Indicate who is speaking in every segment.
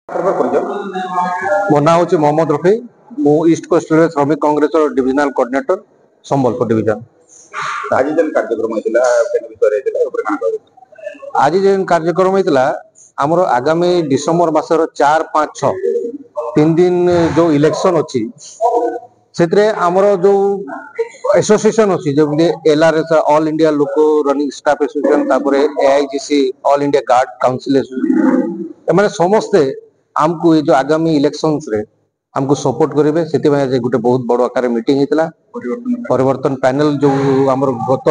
Speaker 1: मो ना हूँ मोहम्मद रफी मु ईस्ट कोस्ट रेलवे श्रमिक Congress divisional coordinator Sambalpur division.
Speaker 2: आज जन कार्यक्रम
Speaker 1: आज जेन कार्यक्रम होता आमर आगामी डिसेम्बर मासर 4, 5, 6 3 दिन जो इलेक्शन अच्छी से आमर जो एसोसिएशन अच्छी जमी LRS all India loco running staff association AIGC all India guard council एम समस्ते आमको ये जो आगामी इलेक्शंस रे हमको सपोर्ट करेंगे से गोटे बहुत बड़ आकार मीटिंग होता परिवर्तन पैनल जो आमर गत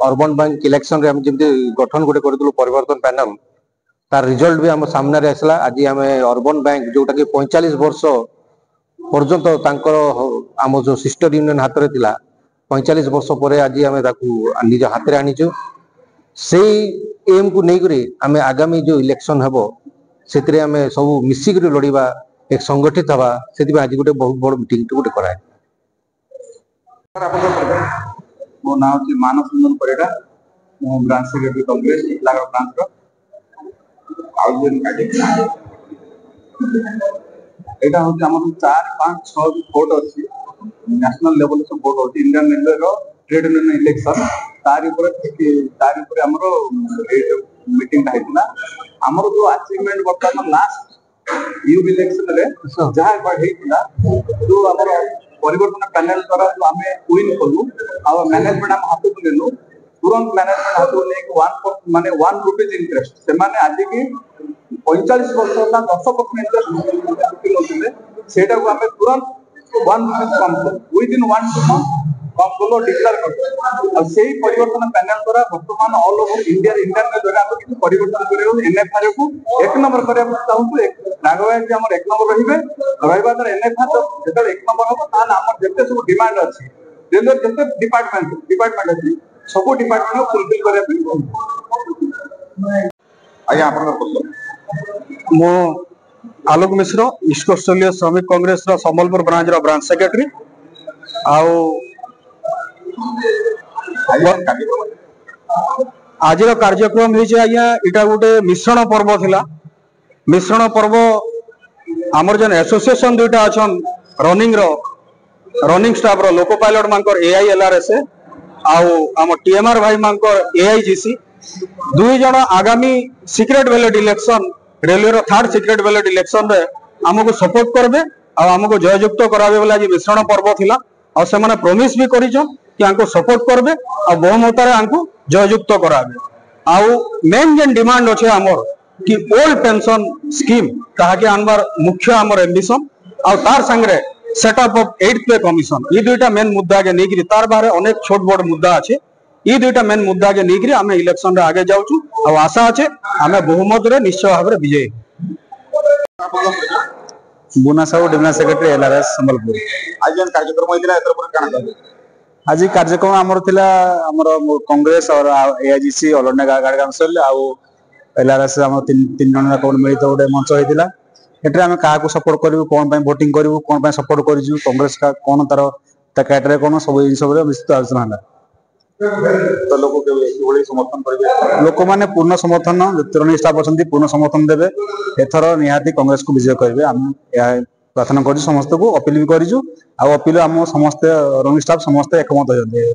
Speaker 1: अर्बन बैंक इलेक्शन रे हम जमी गठन गोटे करूँ परिवर्तन पैनल तार रिजल्ट भी आम सामने आसला। आज आम अर्बन बैंक जोटा कि 45 वर्ष पर्यंत आम जो सिस्टर यूनियन हाथ में थिला 45 वर्ष पर आज आम निज हाथ में आनीचु से एम को लेकर आम आगामी जो इलेक्शन हम से सब मिसिक लड़वा एक संगठित हवा से आज गोटे बहुत बड़ मीटिंग गोटे कराए।
Speaker 2: मो ना हूँ मानस रंजन परिड़ा मो branch secretary Congress Titlagarh branch एटा हूँ आम 4, 5, 6 भोट अच्छी नेशनल लेवल से भोट होती Indian railway trade union election तार आमर मीटिंग आमर जो अचीवमेंट बर्तमान लास्ट यूब इलेक्शन रे जहां होइतिला जो आमर परिवर्तन पैनल द्वारा जो आमे विन कलु आ मैनेजमेंट हम हाथ को लेनु तुरंत मैनेजमेंट हाथ को लेके 1 माने 1 रुपीस इंटरेस्ट से माने आज की 45 वर्ष ना 10% इंटरेस्ट लोले सेटा को आमे तुरंत 1 rupees come within 1 2 month कम बोलो डिक्लेयर कर और सेही परिवर्तन पैनल द्वारा वर्तमान ऑल ओवर इंडिया इंडियन में जगह हम किछ परिवर्तन करियो एनएफआर को 1 नंबर करे चाहू नागवाय जे हमर 1 नंबर रहिबे रहइबा तर एनएफआर जेते 1 नंबर हो तान हमर जेते सब डिमांड अछि रेलवे जेते डिपार्टमेंट अछि सब डिपार्टमेंट को फुलफिल करे पे आया आपन
Speaker 3: मो आलोक मिश्र ईस्ट कोस्ट रेलवे श्रमिक कांग्रेस रो संबलपुर ब्रांच रो ब्रांच सेक्रेटरी आउ आज कार्यक्रम इटा गोटे मिश्रण पर्व थिला। मिश्रण पर्व आमर जन एसोसिएशन दुईटा अच्छा रनिंग स्टाफ रो लोको पायलट मानकर AILRS आउ आम TMR भाई मानकर AIGC दुई जन आगामी सीक्रेट बैलेट इलेक्शन रेलवे रो 3rd सीक्रेट बैलेट इलेक्शन रे हमको सपोर्ट करबे आ हमको जययुक्त कराबे वाला जे मिश्रण पर्व थिला और से माने प्रॉमिस भी करिछन कि हमको सपोर्ट करबे और बहुमत रे हमको जययुक्त कराबे आउ मेन जेन डिमांड अछि हमर कि ओल्ड पेंशन स्कीम ताहा के आनबार मुख्य हमर एम्बिशन और तार संगे सेटअप ऑफ 8th पे कमीशन ई दुईटा मेन मुद्दा के नेकरी तार बारे अनेक छोट बड़ मुद्दा अछि ई दुईटा मेन मुद्दा के नेकरी हमें इलेक्शन रे आगे जाउछु और आशा अछि हमें बहुमत रे निश्चय भाव रे विजयी।
Speaker 4: बुना Sahu divisional secretary LRS Sambalpur.
Speaker 2: आज जन कार्यक्रम होइतिला एतर पर काना
Speaker 4: आज कार्यक्रम आमर थिला आमर कांग्रेस और AIGC all India guard council आउ LRS आम तीन जन मिलित गोटे मंच होता एटे आम क्या सपोर्ट करूँ कौन भोटिंग करूँ कौन सपोर्ट करूँ कांग्रेस का कौन तार क्राइटेरिया कौन सब जिन निश्चित आलोचना है
Speaker 2: तो लोग समर्थन करेंगे
Speaker 4: लोक मैंने पूर्ण समर्थन रनिंग स्टाफ अच्छा पूर्ण समर्थन देवे एथर निहाती कांग्रेस को विजय करेंगे आम प्रार्थना कर समस्त को अपील भी करूँ अपील आम समस्ते रनिंग स्टाफ समस्ते एकमत होते।